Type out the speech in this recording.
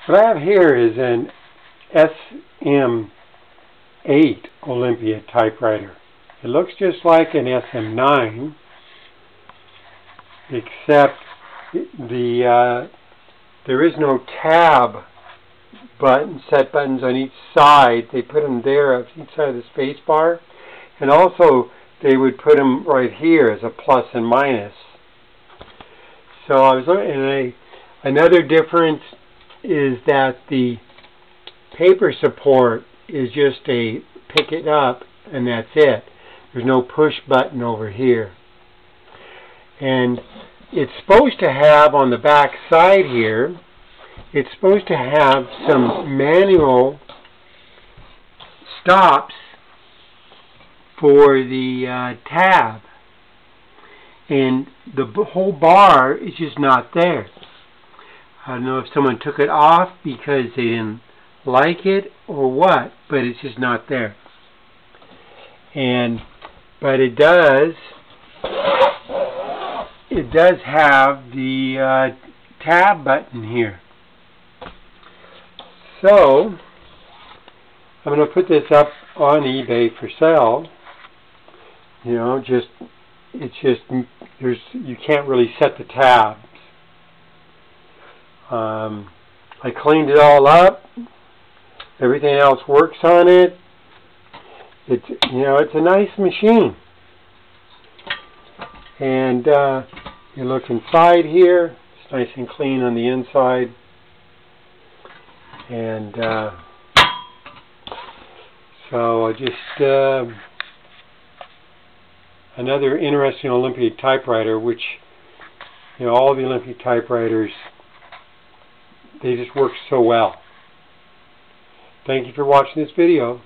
What I have here is an SM8 Olympia typewriter. It looks just like an SM9, except there is no tab button, set buttons on each side. They put them there on each side of the space bar, and also they would put them right here as a plus and minus. So I was looking, and another difference is that the paper support is just a pick it up and that's it. There's no push button over here. And it's supposed to have on the back side here, it's supposed to have some manual stops for the tab. And the whole bar is just not there. I don't know if someone took it off because they didn't like it or what, but it's just not there. But it does have the tab button here. So I'm going to put this up on eBay for sale. You know, you can't really set the tabs. I cleaned it all up. Everything else works on it. It's a nice machine. And you look inside here. It's nice and clean on the inside. And so just another interesting Olympia typewriter, which all the Olympia typewriters, they just work so well. Thank you for watching this video.